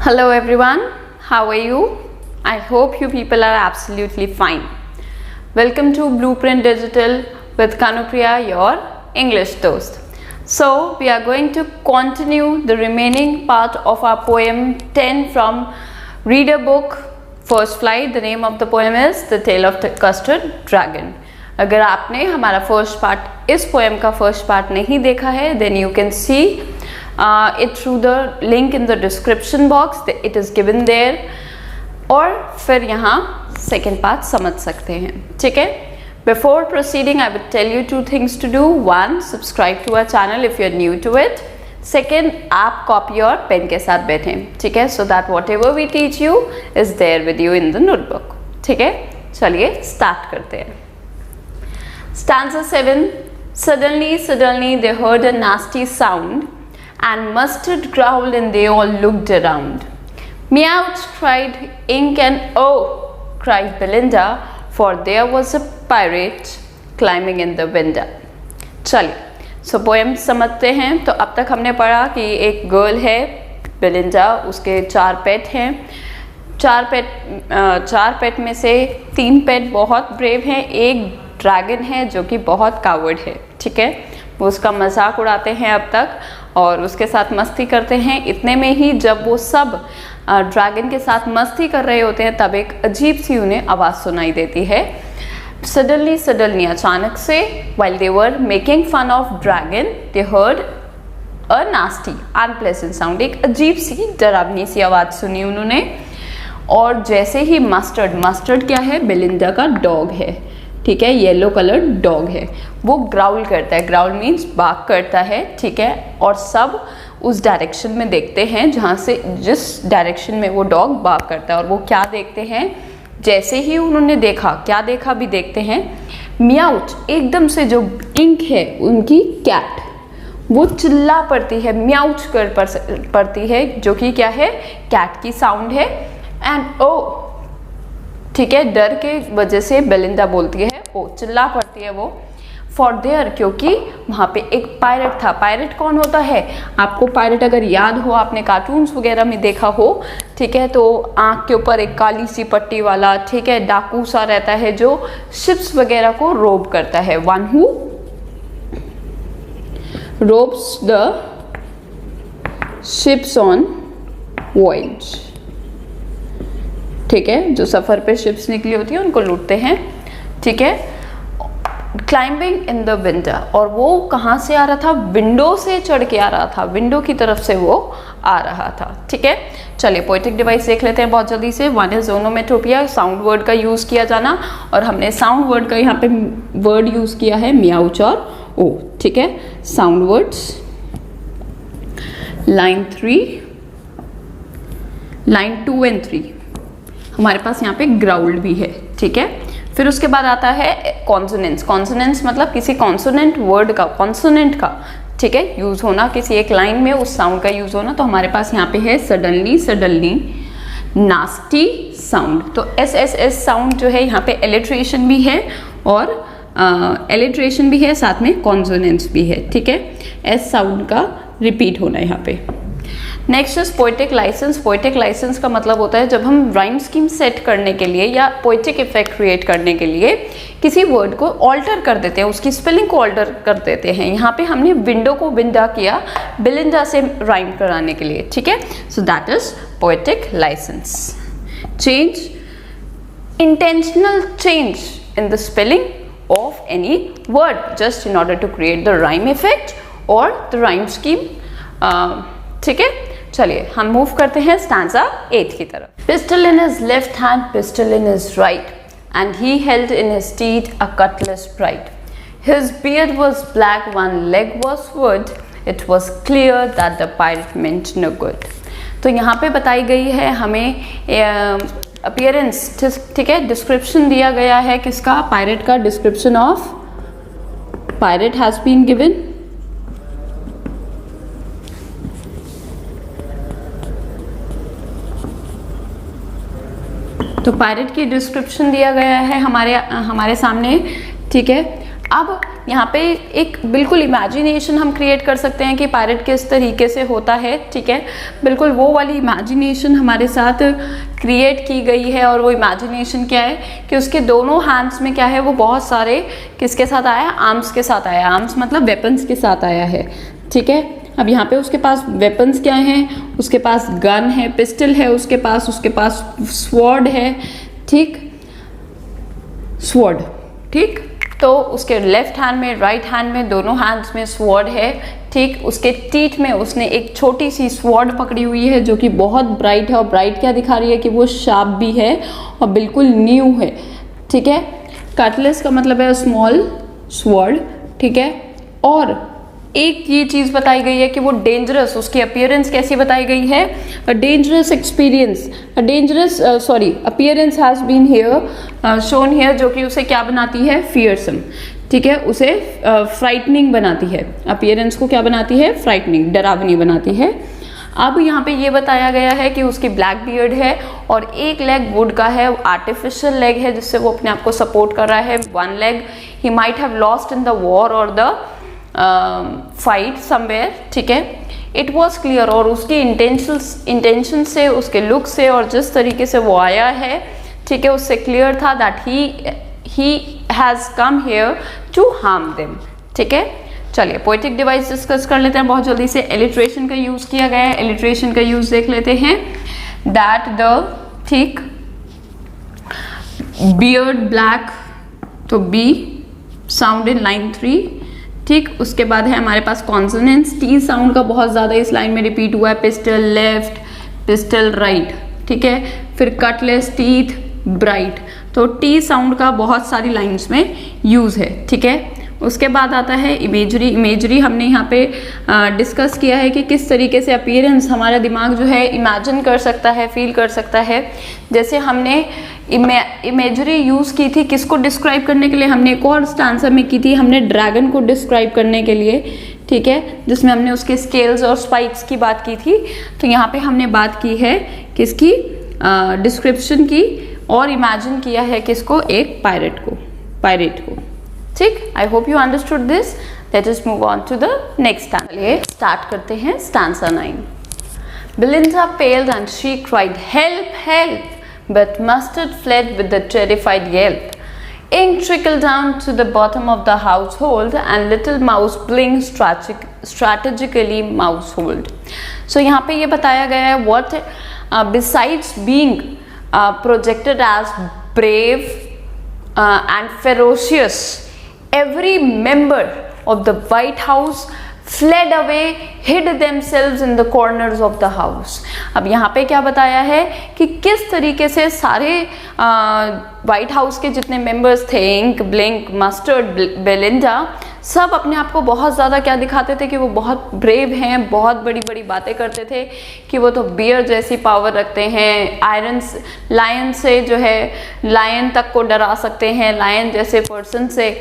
Hello everyone, how are you? I hope you people are absolutely fine. Welcome to Blueprint Digital with Kanupriya, your English dost. So we are going to continue the remaining part of our poem 10 from Reader Book First Flight. The name of the poem is The Tale of the Custard Dragon. अगर आपने हमारा first part, इस poem का first part नहीं देखा है, then you can see it through the link in the description box. It is given there. और फिर यहाँ सेकेंड पार्ट समझ सकते हैं, ठीक है? Before proceeding, I would tell you two things to do. One, subscribe to our channel if you are new to it. Second, आप copy और पेन के साथ बैठें, ठीक है? So that whatever we teach you is there with you in the notebook, ठीक है? चलिए स्टार्ट करते हैं. Stanza 7. Suddenly they heard a nasty sound, and Mustard growled and they all looked around. Meows cried Ink and oh, cried Belinda, for there was a pirate climbing in the window. चलिए, सो poem समझते हैं. तो अब तक हमने पढ़ा कि एक गर्ल है बेलिंडा, उसके 4 पेट हैं. 4 पेट में से 3 पेट बहुत ब्रेव हैं, एक ड्रैगन है जो कि बहुत कावर्ड है, ठीक है? वो उसका मजाक उड़ाते हैं अब तक और उसके साथ मस्ती करते हैं. इतने में ही जब वो सब ड्रैगन के साथ मस्ती कर रहे होते हैं तब एक अजीब सी उन्हें आवाज़ सुनाई देती है. सडनली अचानक से, while they were making fun of dragon, they heard a nasty unpleasant sound. एक अजीब सी डरावनी सी आवाज़ सुनी उन्होंने. और जैसे ही मस्टर्ड क्या है? बेलिंडा का डॉग है, ठीक है? येलो कलर डॉग है. वो ग्राउल करता है. ग्राउल मीन्स बार्क करता है, ठीक है? और सब उस डायरेक्शन में देखते हैं जहाँ से, जिस डायरेक्शन में वो डॉग बार्क करता है. और वो क्या देखते हैं? जैसे ही उन्होंने देखा, क्या देखा भी देखते हैं, म्याउच, एकदम से जो इंक है उनकी कैट, वो चिल्ला पड़ती है, म्याउच कर पड़ती है, जो कि क्या है? कैट की साउंड है. एंड ओ, ठीक है, डर के वजह से बेलिंडा बोलती है, ओ, चिल्ला पड़ती है वो. फॉर देयर, क्योंकि वहाँ पे एक पायरेट था. पायरेट कौन होता है? आपको पायरेट अगर याद हो, आपने कार्टून्स वगैरह में देखा हो, ठीक है, तो आँख के ऊपर एक काली सी पट्टी वाला, ठीक है, डाकू सा रहता है जो शिप्स वगैरह को रोब करता है. One who ropes the ships on voyage, ठीक है, जो सफ़र पे शिप्स निकली होती है उनको लूटते हैं, ठीक है? क्लाइंबिंग इन द विंडो, और वो कहाँ से आ रहा था? विंडो से चढ़ के आ रहा था, विंडो की तरफ से वो आ रहा था, ठीक है? चलिए पोएटिक डिवाइस देख लेते हैं बहुत जल्दी से. One is onomatopoeia, sound word का यूज़ किया जाना, और हमने साउंड वर्ड का यहाँ पे वर्ड यूज़ किया है म्याउच और ओ, ठीक है? Sound words. Line 3, line 2 and 3 हमारे पास यहाँ पे ग्राउल्ड भी है, ठीक है? फिर उसके बाद आता है कॉन्सोनेंट्स. कॉन्सोनेंट्स मतलब किसी कॉन्सोनेंट वर्ड का, कॉन्सोनेंट का, ठीक है, यूज़ होना, किसी एक लाइन में उस साउंड का यूज़ होना. तो हमारे पास यहाँ पे है सडनली, नास्टी साउंड. तो एस साउंड जो है यहाँ पे एलिट्रेशन भी है, और एलिट्रेशन भी है, साथ में कॉन्सोनेंट्स भी है, ठीक है? एस साउंड का रिपीट होना यहाँ पे. Next is poetic license. Poetic license का मतलब होता है जब हम राइम स्कीम सेट करने के लिए या पोएटिक इफेक्ट क्रिएट करने के लिए किसी वर्ड को ऑल्टर कर देते हैं, उसकी स्पेलिंग को ऑल्टर कर देते हैं. यहाँ पे हमने विंडो को विंडा किया बेलिंडा से राइम कराने के लिए, ठीक है? So that is poetic license. Change, intentional change in the spelling of any word just in order to create the rhyme effect और द राइम स्कीम, ठीक है? चलिए हम मूव करते हैं स्टैंजा 8 की तरफ. Pistol in his left hand, pistol in his right, and he held in his teeth a cutlass bright. His beard was black, one leg was wood, it was clear that the pirate meant no good. तो यहाँ पे बताई गई है हमें appearance, ठीक है? Description दिया गया है किसका? पायरेट का. Description of pirate has been given. तो पायरेट की डिस्क्रिप्शन दिया गया है हमारे सामने, ठीक है? अब यहाँ पे एक बिल्कुल इमेजिनेशन हम क्रिएट कर सकते हैं कि पायरेट किस तरीके से होता है, ठीक है। बिल्कुल वो वाली इमेजिनेशन हमारे साथ क्रिएट की गई है, और वो इमेजिनेशन क्या है कि उसके दोनों हैंड्स में क्या है, वो बहुत सारे किसके साथ आया है, आर्म्स के साथ आया है। आर्म्स मतलब वेपन्स के साथ आया है, ठीक है। अब यहाँ पे उसके पास वेपन्स क्या हैं, उसके पास गन है, पिस्टल है उसके पास स्वॉर्ड है, ठीक, स्वॉर्ड, ठीक। तो उसके लेफ्ट हैंड में, राइट हैंड में, दोनों हैंड्स में स्वॉर्ड है, ठीक। उसके टीथ में उसने एक छोटी सी स्वॉर्ड पकड़ी हुई है जो कि बहुत ब्राइट है, और ब्राइट क्या दिखा रही है कि वो शार्प भी है और बिल्कुल न्यू है, ठीक है। कटलेस का मतलब है स्मॉल स्वॉर्ड, ठीक है। और एक ये चीज़ बताई गई है कि वो डेंजरस, उसकी अपीयरेंस कैसी बताई गई है, a dangerous appearance has been here shown here, जो कि उसे क्या बनाती है, फियरसम, ठीक है, उसे फ्राइटनिंग बनाती है। अपीयरेंस को क्या बनाती है, फ्राइटनिंग, डरावनी बनाती है। अब यहाँ पे ये बताया गया है कि उसकी ब्लैक बियर्ड है और एक लेग वुड का है, आर्टिफिशियल लेग है जिससे वो अपने आप को सपोर्ट कर रहा है। One leg he might have lost in the war और द फाइट समवेयर, ठीक है। इट वॉज क्लियर, और उसकी इंटेंशन से, उसके लुक से और जिस तरीके से वो आया है, ठीक है, उससे क्लियर था that he has come here to harm them, ठीक है। चलिए पोएटिक डिवाइस डिस्कस कर लेते हैं बहुत जल्दी से। एलिट्रेशन का यूज किया गया है, एलिट्रेशन का यूज देख लेते हैं। दैट द, ठीक, बियर्ड ब्लैक, तो बी साउंड इन लाइन 3, ठीक। उसके बाद है हमारे पास कॉन्सोनेंट्स, टी साउंड का बहुत ज़्यादा इस लाइन में रिपीट हुआ है, पिस्टल लेफ्ट, पिस्टल राइट, ठीक है। फिर कटलेस, टीथ, ब्राइट, तो टी साउंड का बहुत सारी लाइन्स में यूज़ है, ठीक है। उसके बाद आता है इमेजरी। इमेजरी हमने यहाँ पे डिस्कस किया है कि किस तरीके से अपीयरेंस हमारा दिमाग जो है इमेजिन कर सकता है, फील कर सकता है। जैसे हमने इमेजरी यूज़ की थी किसको डिस्क्राइब करने के लिए, हमने एक और स्टांसर में की थी, हमने ड्रैगन को डिस्क्राइब करने के लिए, ठीक है, जिसमें हमने उसके स्केल्स और स्पाइक्स की बात की थी। तो यहाँ पे हमने बात की है किसकी, डिस्क्रिप्शन की, और इमेजिन किया है किसको, एक पायरेट को, ठीक। I hope you understood this. Let us move on to the next stanza. चलिए स्टार्ट करते हैं stanza 9। Belinda paled and she cried, "Help, help!" But Mustard fled with a terrified yelp. Ink trickled down to the bottom of the household, and little mouse blinked strategically mousehold. So यहाँ पे ये बताया गया है what besides being projected as brave and ferocious, every member of the White House fled away, hid themselves in the corners of the house. अब यहाँ पे क्या बताया है कि किस तरीके से सारे व्हाइट हाउस के जितने मेंबर्स थे, इंक, ब्लिंक, मस्टर्ड, बेलिंडा, सब अपने आप को बहुत ज़्यादा क्या दिखाते थे कि वो बहुत ब्रेव हैं, बहुत बड़ी बड़ी बातें करते थे कि वो तो बियर जैसी पावर रखते हैं, लायन से जो है, लायन तक को डरा सकते हैं, लायन जैसे पर्सन से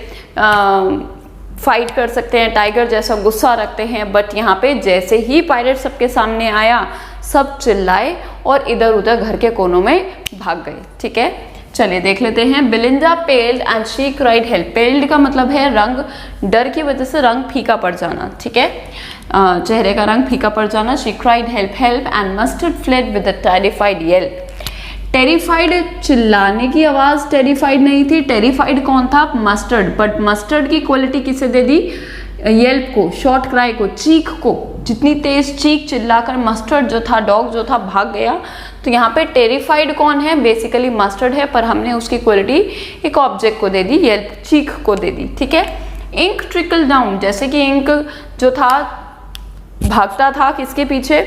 फाइट कर सकते हैं, टाइगर जैसा गुस्सा रखते हैं। बट यहाँ पे जैसे ही पायरेट सबके सामने आया, सब चिल्लाए और इधर उधर घर के कोनों में भाग गए, ठीक है। चलिए देख लेते हैं। Belinda paled and she cried help. Paled का मतलब है रंग, डर की वजह से रंग फीका पड़ जाना, ठीक है, चेहरे का रंग फीका पड़ जाना। She cried help help and mustard fled with a terrified Yelp. Terrified चिल्लाने की आवाज, टेरिफाइड नहीं थी। टेरिफाइड कौन था? मस्टर्ड। बट मस्टर्ड की क्वालिटी किसे दे दी? येल्प को, शॉर्ट क्राई को, चीख को। जितनी तेज चीख चिल्लाकर मस्टर्ड जो था, डॉग जो था, भाग गया। तो यहाँ पे टेरिफाइड कौन है? बेसिकली मस्टर्ड है, पर हमने उसकी क्वालिटी एक ऑब्जेक्ट को दे दी, येल्प, चीख को दे दी, ठीक है। इंक ट्रिकल डाउन, जैसे कि इंक जो था भागता था किसके पीछे?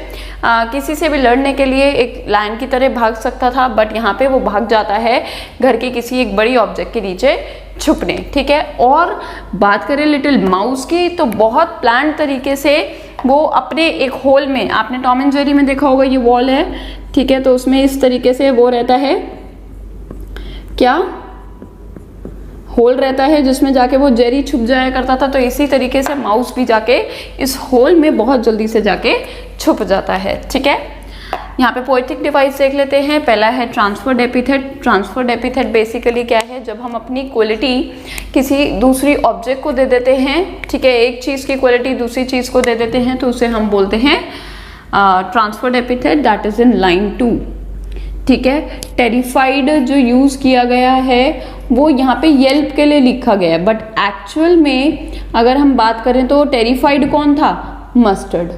किसी से भी लड़ने के लिए एक लायन की तरह भाग सकता था, बट यहाँ पे वो भाग जाता है घर के किसी एक बड़ी ऑब्जेक्ट के नीचे छुपने, ठीक है। और बात करें लिटिल माउस की, तो बहुत प्लान तरीके से वो अपने एक होल में, आपने टॉम एंड जेरी में देखा होगा, ये वॉल है, ठीक है, तो उसमें इस तरीके से वो रहता है, क्या होल रहता है जिसमें जाके वो जेरी छुप जाया करता था। तो इसी तरीके से माउस भी जाके इस होल में बहुत जल्दी से जाके छुप जाता है, ठीक है। यहाँ पे पोएटिक डिवाइस देख लेते हैं। पहला है transferred epithet. Transferred epithet basically क्या है? है जब हम अपनी क्वालिटी किसी दूसरी ऑब्जेक्ट को दे देते हैं, ठीक है, एक चीज़ की क्वालिटी दूसरी चीज़ को दे देते हैं तो उसे हम बोलते हैं transferred epithet, that is in line 2, ठीक है। टेरिफाइड जो यूज़ किया गया है वो यहाँ पे येल्प के लिए लिखा गया है, बट एक्चुअल में अगर हम बात करें तो टेरिफाइड कौन था? मस्टर्ड,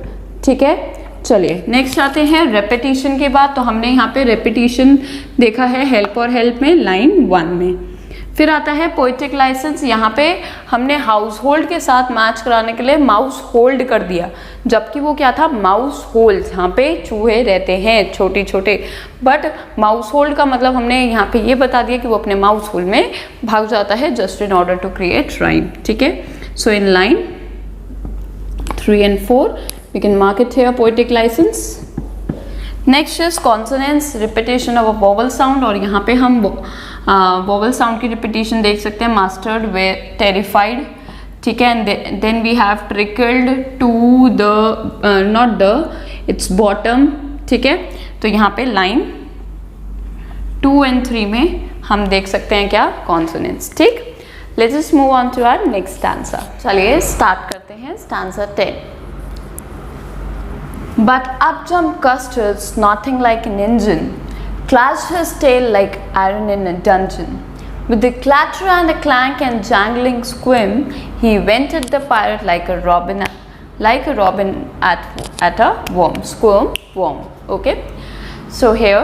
ठीक है। चलिए नेक्स्ट आते हैं रेपिटेशन के बाद। तो हमने यहाँ पे रेपिटेशन देखा है हेल्प और हेल्प में लाइन 1 में। फिर आता है पोएटिक लाइसेंस। यहाँ पे हमने हाउस होल्ड के साथ मैच कराने के लिए माउस होल्ड कर दिया, जबकि वो क्या था? Mouse hold. यहाँ पे चूहे रहते हैं छोटे छोटे, बट माउस होल्ड का मतलब हमने यहाँ पे ये बता दिया कि वो अपने माउस होल्ड में भाग जाता है just in order to create rhyme, ठीक है। So in line 3 and 4 we can mark it here poetic license. Next is consonants, repetition of a vowel sound, और यहाँ पे हम vowel sound की repetition देख सकते हैं, mastered, terrified, ठीक है। And then we have trickled to the not the, it's bottom, ठीक है। तो यहाँ पे line 2 and 3 में हम देख सकते हैं क्या? consonants, ठीक। Let's just move on to our next stanza. चलिए start करते हैं stanza 10. But up jumped Custard's nothing like an engine, clashed his tail like iron in a dungeon. With the clatter and a clank and jangling squim, he went at the pirate like a robin at a worm. Squirm, worm. Okay. So here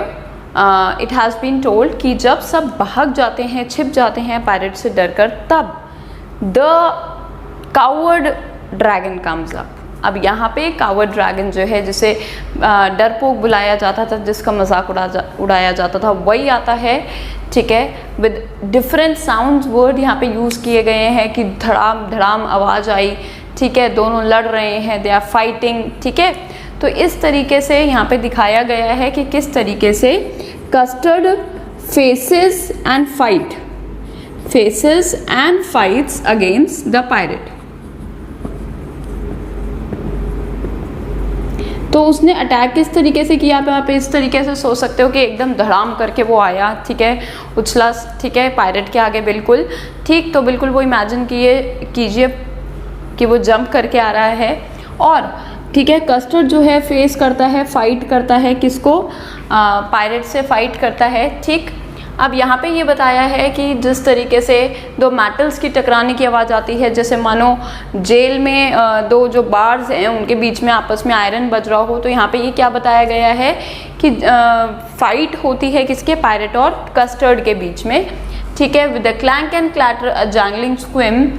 it has been told कि जब सब भाग जाते हैं, छिप जाते हैं pirate से डरकर, तब the coward dragon comes up. अब यहाँ पे कावर्ड ड्रैगन जो है, जिसे डरपोक बुलाया जाता था, जिसका मजाक उड़ाया जाता था, वही आता है, ठीक है। विद डिफरेंट साउंड्स वर्ड यहाँ पे यूज़ किए गए हैं कि धड़ाम धड़ाम आवाज़ आई, ठीक है, दोनों लड़ रहे हैं, दे आर फाइटिंग, ठीक है। तो इस तरीके से यहाँ पे दिखाया गया है कि किस तरीके से custard faces and fights against the pirate. तो उसने अटैक किस तरीके से किया पे आप इस तरीके से सोच सकते हो कि एकदम धड़ाम करके वो आया, ठीक है, उछला, ठीक है, पायरेट के आगे, बिल्कुल ठीक। तो बिल्कुल वो इमेजिन कीजिए कि वो जंप करके आ रहा है, और ठीक है, कस्टर्ड जो है फेस करता है, फाइट करता है, किसको? पायरेट से फाइट करता है, ठीक। अब यहाँ पे ये बताया है कि जिस तरीके से दो मेटल्स की टकराने की आवाज़ आती है, जैसे मानो जेल में दो जो बार्स हैं उनके बीच में आपस में आयरन बज रहा हो, तो यहाँ पे ये क्या बताया गया है कि फाइट होती है किसके? पायरेट और कस्टर्ड के बीच में, ठीक है। With the clank and clatter a jangling squirm,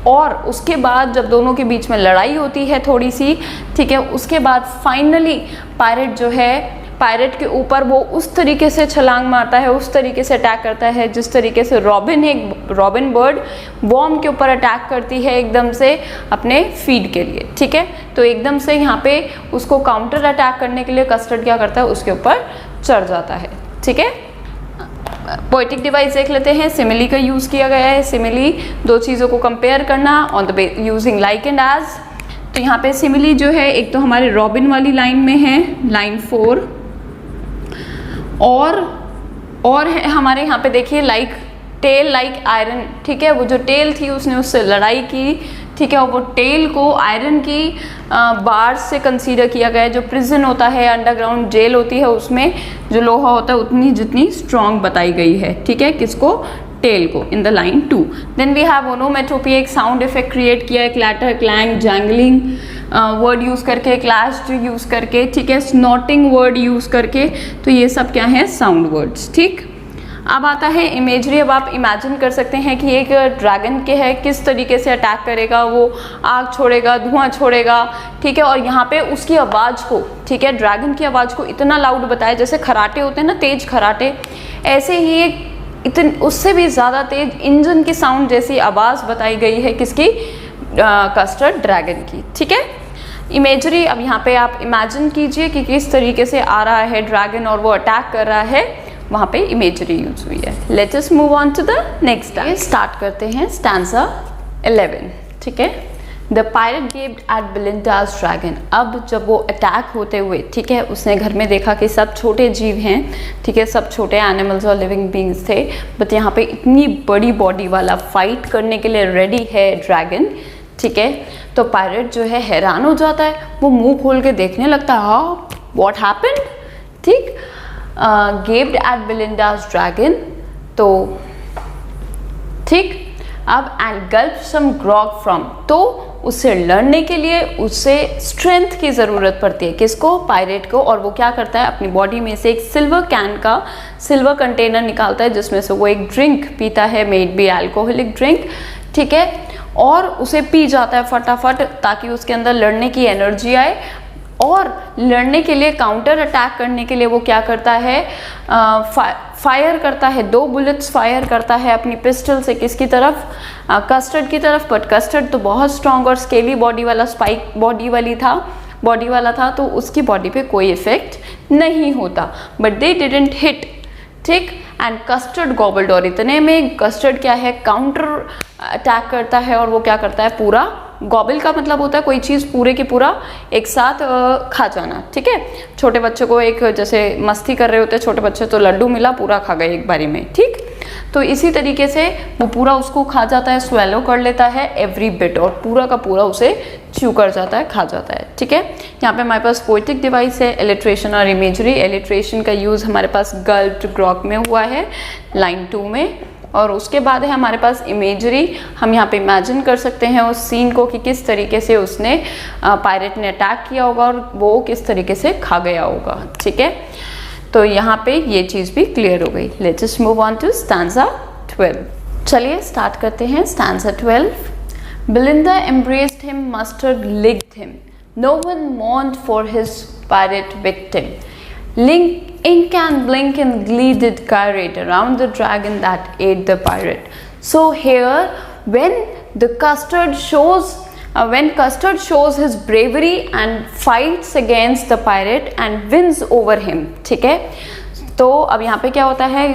और उसके बाद जब दोनों के बीच में लड़ाई होती है थोड़ी सी, ठीक है, उसके बाद फाइनली पायरेट जो है, पायरेट के ऊपर वो उस तरीके से छलांग मारता है, उस तरीके से अटैक करता है जिस तरीके से रॉबिन बर्ड वॉर्म के ऊपर अटैक करती है एकदम से अपने फीड के लिए, ठीक है। तो एकदम से यहाँ पे उसको काउंटर अटैक करने के लिए कस्टर्ड क्या करता है? उसके ऊपर चढ़ जाता है, ठीक है। पोएटिक डिवाइस देख लेते हैं। सिमिली का यूज़ किया गया है। सिमिली दो चीज़ों को कंपेयर करना on the using like and as. तो यहाँ पे सिमिली जो है एक तो हमारे रॉबिन वाली लाइन में है, लाइन 4, और है हमारे यहाँ पे देखिए लाइक टेल लाइक आयरन, ठीक है। वो जो टेल थी उसने उससे लड़ाई की, ठीक है, और वो टेल को आयरन की बार्स से कंसीडर किया गया है। जो प्रिजन होता है, अंडरग्राउंड जेल होती है, उसमें जो लोहा होता है उतनी जितनी स्ट्रॉन्ग बताई गई है, ठीक है, किसको? टेल को, in the line 2। Then we have onomatopoeia, एक साउंड इफेक्ट क्रिएट किया है, clatter, clang, jangling word use करके, क्लैश्ड यूज़ करके, ठीक है, स्नॉटिंग वर्ड यूज़ करके। तो ये सब क्या है? साउंड वर्ड्स, ठीक। अब आता है इमेजरी। अब आप इमेजिन कर सकते हैं कि एक ड्रैगन के है, किस तरीके से अटैक करेगा, वो आग छोड़ेगा, धुआं छोड़ेगा, ठीक है, और यहाँ पे उसकी आवाज़ को, ठीक है, ड्रैगन की आवाज़ को इतना लाउड बताया, जैसे खराटे होते हैं ना, तेज खराटे, ऐसे ही एक उससे भी ज़्यादा तेज इंजन की साउंड जैसी आवाज़ बताई गई है, किसकी? कस्टर्ड ड्रैगन की, ठीक है। इमेजरी, अब यहाँ पे आप इमेजिन कीजिए कि किस तरीके से आ रहा है ड्रैगन और वो अटैक कर रहा है, वहाँ पे इमेजरी यूज हुई है। Let us move on to the next. Start करते हैं स्टैंजा 11, ठीक है। The pirate gaped at Belinda's dragon. अब जब वो अटैक होते हुए, ठीक है, उसने घर में देखा कि सब छोटे जीव हैं, ठीक है, सब छोटे एनिमल्स और लिविंग बींग्स थे, बट यहाँ पे इतनी बड़ी बॉडी वाला फाइट करने के लिए रेडी है ड्रैगन, ठीक है। तो पायरेट जो है हैरान हो जाता है, वो मुंह खोल के देखने लगता है, हाँ व्हाट हैपेंड, ठीक। गेव्ड एट बेलिंडाज ड्रैगन, तो ठीक। अब एंड गल्प सम ग्रॉग फ्रॉम, तो उससे लड़ने के लिए उसे स्ट्रेंथ की ज़रूरत पड़ती है, किसको, पायरेट को। और वो क्या करता है, अपनी बॉडी में से एक सिल्वर कैन का सिल्वर कंटेनर निकालता है, जिसमें से वो एक ड्रिंक पीता है, मेड बी अल्कोहलिक ड्रिंक, ठीक है, और उसे पी जाता है फटाफट, ताकि उसके अंदर लड़ने की एनर्जी आए। और लड़ने के लिए, काउंटर अटैक करने के लिए वो क्या करता है, फायर करता है, 2 बुलेट्स फायर करता है अपनी पिस्टल से, किसकी तरफ, कस्टर्ड की तरफ। बट कस्टर्ड तो बहुत स्ट्रॉन्ग और स्केली बॉडी वाला, स्पाइक बॉडी वाला था, तो उसकी बॉडी पे कोई इफेक्ट नहीं होता, बट दे डिडंट हिट, ठीक। एंड कस्टर्ड गॉबल्ड, और इतने में कस्टर्ड क्या है, काउंटर अटैक करता है, और वो क्या करता है, पूरा गॉबल का मतलब होता है कोई चीज़ पूरे के पूरा एक साथ खा जाना, ठीक है। छोटे बच्चे को एक, जैसे मस्ती कर रहे होते हैं छोटे बच्चे, तो लड्डू मिला, पूरा खा गए एक बारी में, ठीक। तो इसी तरीके से वो पूरा उसको खा जाता है, स्वेलो कर लेता है एवरी बिट, और पूरा का पूरा उसे च्यू कर जाता है, खा जाता है, ठीक है। यहाँ पे हमारे पास पोएटिक डिवाइस है, इलिट्रेशन और इमेजरी। इलिट्रेशन का यूज़ हमारे पास गल्प्ड ग्रॉक में हुआ है, लाइन 2 में, और उसके बाद है हमारे पास इमेजरी। हम यहाँ पे इमेजिन कर सकते हैं उस सीन को कि किस तरीके से उसने पायरेट ने अटैक किया होगा और वो किस तरीके से खा गया होगा, ठीक है। तो यहाँ पे ये चीज़ भी क्लियर हो गई। Let's just move on to stanza 12। चलिए स्टार्ट करते हैं stanza 12। Belinda embraced him, Mustard licked him. No one mourned for his pirate victim. Ink and blink in glee did gyrate around the dragon that ate the pirate. So here, when Custard shows his bravery and fights against the pirate and wins over him, ठीक है। तो अब यहाँ पे क्या होता है,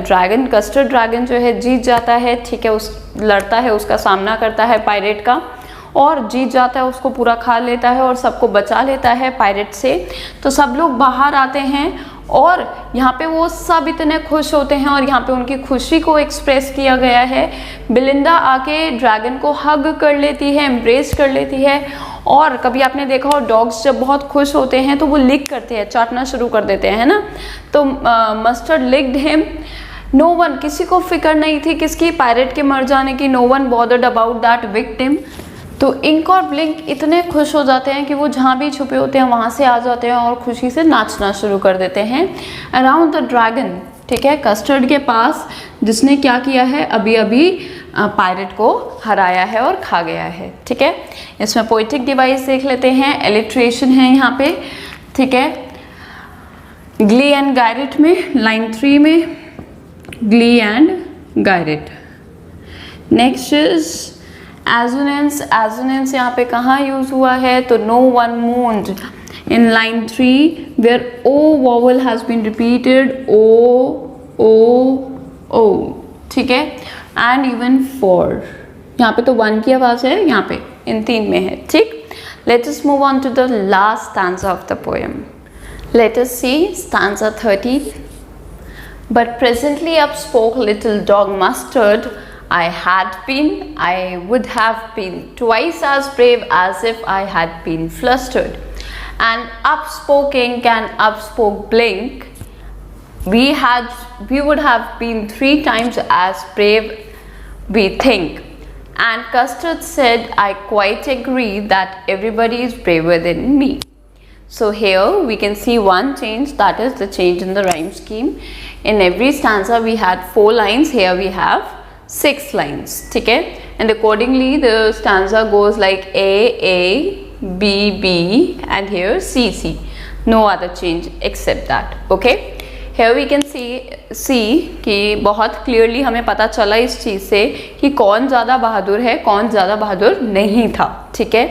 dragon, custard dragon जो है जीत जाता है, ठीक है, लड़ता है, उसका सामना करता है पायरेट का, और जीत जाता है, उसको पूरा खा लेता है और सबको बचा लेता है पायरेट से। तो सब लोग बाहर आते हैं और यहाँ पे वो सब इतने खुश होते हैं, और यहाँ पे उनकी खुशी को एक्सप्रेस किया गया है। बिलिंदा आके ड्रैगन को हग कर लेती है, एम्ब्रेस कर लेती है, और कभी आपने देखा हो डॉग्स जब बहुत खुश होते हैं तो वो लिक करते हैं, चाटना शुरू कर देते हैं, है ना। तो mustard licked him. No one, किसी को फिक्र नहीं थी किसकी, पायरेट के मर जाने की। No one bothered about that victim. तो इंक और ब्लिंक इतने खुश हो जाते हैं कि वो जहाँ भी छुपे होते हैं वहाँ से आ जाते हैं और खुशी से नाचना शुरू कर देते हैं अराउंड द ड्रैगन, ठीक है, कस्टर्ड के पास, जिसने क्या किया है, अभी अभी पायरेट को हराया है और खा गया है, ठीक है। इसमें पोएटिक डिवाइस देख लेते हैं, एलिट्रेशन है यहाँ पे, ठीक है। ग्ली एंड गायरेट में, लाइन 3 में glee and gyrate. Next is assonance. Assonance यहाँ पे कहाँ यूज हुआ है, तो no one moaned in line 3 where O vowel has been repeated, O, ठीक है, एंड इवन फॉर। यहाँ पे तो 1 की आवाज है, यहाँ पे इन 3 में है, ठीक। Let us move on to the last stanza of the poem. Let us see stanza 30। But presently up spoke little dog Mustard. I would have been twice as brave as if I had been flustered. And up spoke Ink and up spoke Blink. We would have been 3 times as brave, we think. And Custard said, I quite agree that everybody is braver than me. So here we can see one change, that is the change in the rhyme scheme. In every stanza we had 4 lines, here we have 6 lines, ठीक है। And accordingly the stanza goes like A, B, B, and here C, C. No other change except that, okay. Here we can see कि बहुत clearly हमें पता चला इस चीज़ से कि कौन ज़्यादा बहादुर है, कौन ज़्यादा बहादुर नहीं था, ठीक है।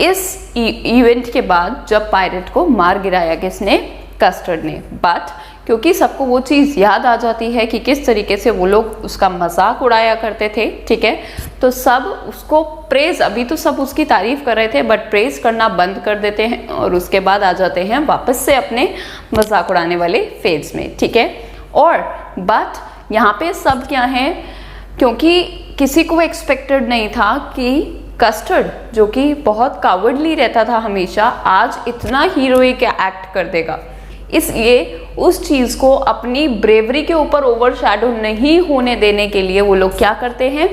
इस इवेंट के बाद जब पायरेट को मार गिराया किसने, कस्टर्ड ने, बट क्योंकि सबको वो चीज़ याद आ जाती है कि किस तरीके से वो लोग उसका मजाक उड़ाया करते थे, ठीक है। तो सब उसको प्रेज, अभी तो सब उसकी तारीफ कर रहे थे, बट प्रेज करना बंद कर देते हैं और उसके बाद आ जाते हैं वापस से अपने मजाक उड़ाने वाले फेज में, ठीक है। और बट यहाँ पे सब क्या है, क्योंकि किसी को एक्सपेक्टेड नहीं था कि कस्टर्ड, जो कि बहुत कावर्डली रहता था हमेशा, आज इतना हीरोइक एक्ट कर देगा। इसलिए उस चीज़ को अपनी ब्रेवरी के ऊपर ओवरशैडो नहीं होने देने के लिए वो लोग क्या करते हैं,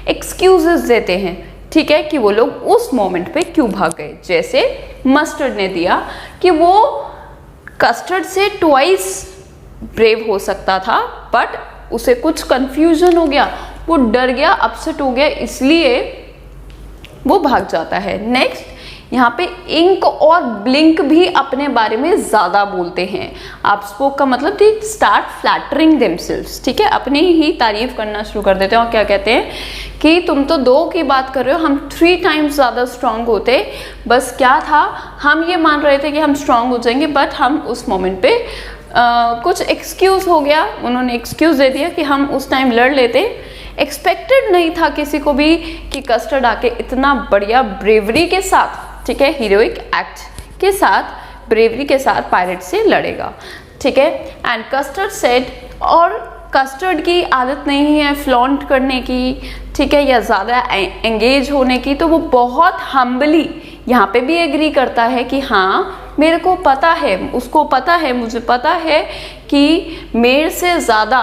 एक्सक्यूजेस देते हैं, ठीक है, कि वो लोग उस मोमेंट पे क्यों भाग गए। जैसे मस्टर्ड ने दिया कि वो कस्टर्ड से ट्वाइस ब्रेव हो सकता था, बट उसे कुछ कंफ्यूजन हो गया, वो डर गया, अपसेट हो गया, इसलिए वो भाग जाता है। नेक्स्ट, यहाँ पे इंक और ब्लिंक भी अपने बारे में ज़्यादा बोलते हैं। आप स्पोक का मतलब दे स्टार्ट फ्लैटरिंग देमसेल्व्स, ठीक है, अपनी ही तारीफ करना शुरू कर देते हैं और क्या कहते हैं कि तुम तो 2 की बात कर रहे हो, हम 3 टाइम्स ज़्यादा स्ट्रांग होते। बस क्या था, हम ये मान रहे थे कि हम स्ट्रांग हो जाएंगे, बट हम उस मोमेंट पे कुछ एक्सक्यूज़ हो गया, उन्होंने एक्सक्यूज़ दे दिया कि हम उस टाइम लड़ लेते। एक्सपेक्टेड नहीं था किसी को भी कि कस्टर्ड आके इतना बढ़िया ब्रेवरी के साथ, ठीक है, हीरोइक एक्ट के साथ, ब्रेवरी के साथ पायरेट से लड़ेगा, ठीक है। एंड कस्टर्ड सेड, और कस्टर्ड की आदत नहीं है फ्लॉन्ट करने की, ठीक है, या ज़्यादा एंगेज होने की, तो वो बहुत हम्बली यहाँ पे भी एग्री करता है कि हाँ मेरे को पता है, उसको पता है, मुझे पता है कि मेरे से ज़्यादा,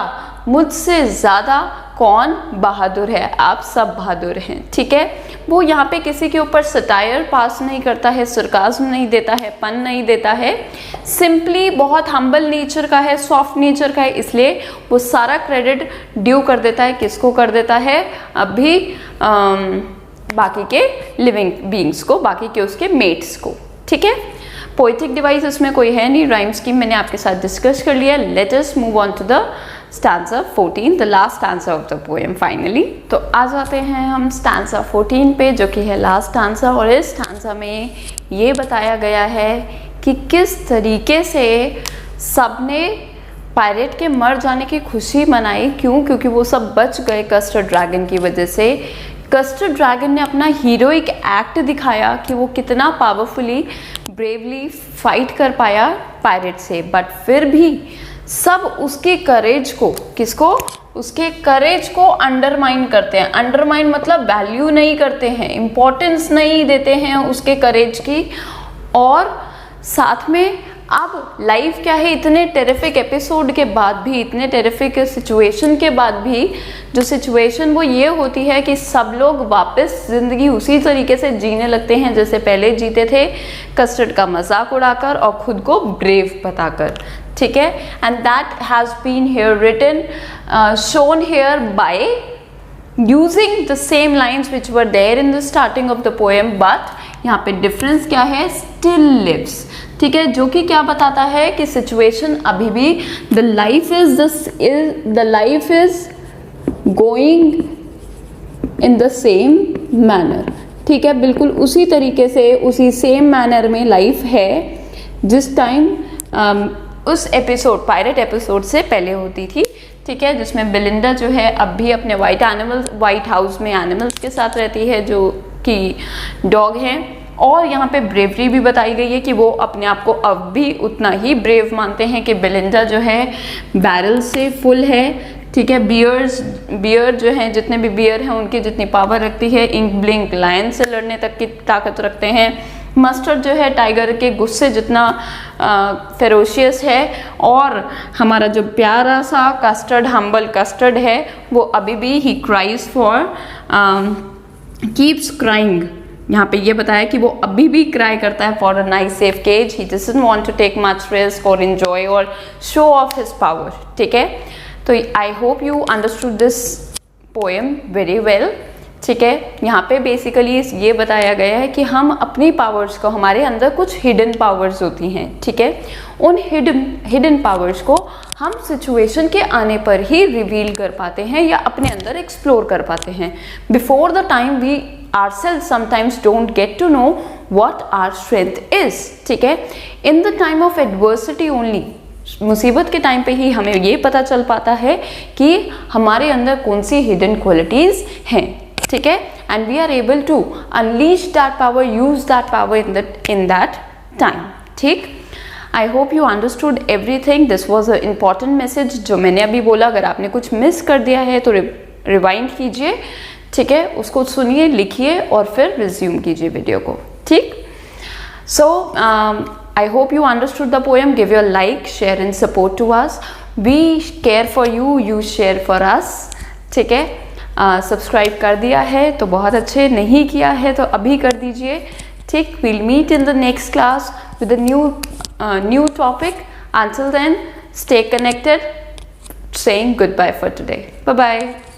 मुझसे ज़्यादा कौन बहादुर है, आप सब बहादुर हैं, ठीक है। वो यहाँ पे किसी के ऊपर सटायर पास नहीं करता है, सरकाज़्म नहीं देता है, पन नहीं देता है, सिंपली बहुत हम्बल नेचर का है, सॉफ्ट नेचर का है, इसलिए वो सारा क्रेडिट ड्यू कर देता है। किसको कर देता है, अभी बाकी के लिविंग बींग्स को, बाकी के उसके मेट्स को, ठीक है। पोएटिक डिवाइस इसमें कोई है नहीं, राइम स्कीम मैंने आपके साथ डिस्कस कर लिया। Let us move on to the stanza 14, the last stanza of the poem finally. तो आ जाते हैं हम स्टैंजा 14 पे, जो कि है लास्ट स्टैंजा, और इस स्टैंजा में ये बताया गया है कि किस तरीके से सबने पायरेट के मर जाने की खुशी मनाई। क्यों? क्योंकि वो सब बच गए कस्टर्ड ड्रैगन की वजह से। कस्टर्ड ड्रैगन ने अपना हीरोइक एक्ट दिखाया कि वो कितना पावरफुली, ब्रेवली फाइट कर पाया पायरेट से, बट फिर भी सब उसके करेज को, किसको, उसके करेज को अंडरमाइन करते हैं। अंडरमाइन मतलब वैल्यू नहीं करते हैं, इम्पोर्टेंस नहीं देते हैं उसके करेज की। और साथ में अब लाइफ क्या है, इतने टेरिफिक एपिसोड के बाद भी, इतने टेरिफिक सिचुएशन के बाद भी, जो सिचुएशन वो ये होती है कि सब लोग वापस ज़िंदगी उसी तरीके से जीने लगते हैं जैसे पहले जीते थे, कस्टर्ड का मजाक उड़ाकर और खुद को ब्रेव बताकर, ठीक है। And that has been here written, shown here by using the same lines which were there in the starting of the poem, but यहाँ पे डिफरेंस क्या है, स्टिल लिव्स, ठीक है, जो कि क्या बताता है कि सिचुएशन अभी भी, the life is going in the same manner, ठीक है, बिल्कुल उसी तरीके से, उसी सेम मैनर में लाइफ है जिस टाइम उस एपिसोड, पायरेट एपिसोड से पहले होती थी, ठीक है, जिसमें बेलिंडा जो है अब भी अपने व्हाइट हाउस में एनिमल्स के साथ रहती है जो कि डॉग हैं। और यहाँ पे ब्रेवरी भी बताई गई है कि वो अपने आप को अब भी उतना ही ब्रेव मानते हैं कि बेलिंडा जो है बैरल से फुल है, ठीक है। बियर जो हैं, जितने भी बियर हैं उनकी जितनी पावर रखती है, इंक ब्लिंक लायन से लड़ने तक की ताकत रखते हैं। मस्टर्ड जो है टाइगर के गुस्से जितना फेरोशियस है। और हमारा जो प्यारा सा कस्टर्ड, हम्बल कस्टर्ड है, वो अभी भी ही क्राइज फॉर, कीप्स क्राइंग, यहाँ पे ये बताया कि वो अभी भी क्राई करता है for a nice safe cage, he doesn't want to take much risk और एंजॉय और शो ऑफ हिज पावर, ठीक है। तो I hope you understood this poem very well, ठीक है। यहाँ पे बेसिकली ये बताया गया है कि हम अपनी पावर्स को, हमारे अंदर कुछ हिडन पावर्स होती हैं, ठीक है, उन हिडन पावर्स को हम सिचुएशन के आने पर ही रिवील कर पाते हैं या अपने अंदर एक्सप्लोर कर पाते हैं। Before the time we ourselves sometimes don't get to know what our strength is, ठीक है। In the time of adversity only मुसीबत के टाइम पे ही हमें ये पता चल पाता है कि हमारे अंदर कौन सी हिडन क्वालिटीज़ हैं, ठीक है, and we are able to unleash that power, use that power in that time, ठीक। I hope you understood everything. This was a important message जो मैंने अभी बोला। अगर आपने कुछ मिस कर दिया है तो रिवाइंड कीजिए, ठीक है, उसको सुनिए, लिखिए और फिर रिज्यूम कीजिए वीडियो को, ठीक। सो I hope you understood the poem. Give your like, share and support to us. We care for you, you share for us. ठीक है, सब्सक्राइब कर दिया है तो बहुत अच्छे, नहीं किया है तो अभी कर दीजिए, ठीक। We'll meet in the next class with a new topic. Until then, stay connected. Saying goodbye for today. Bye bye.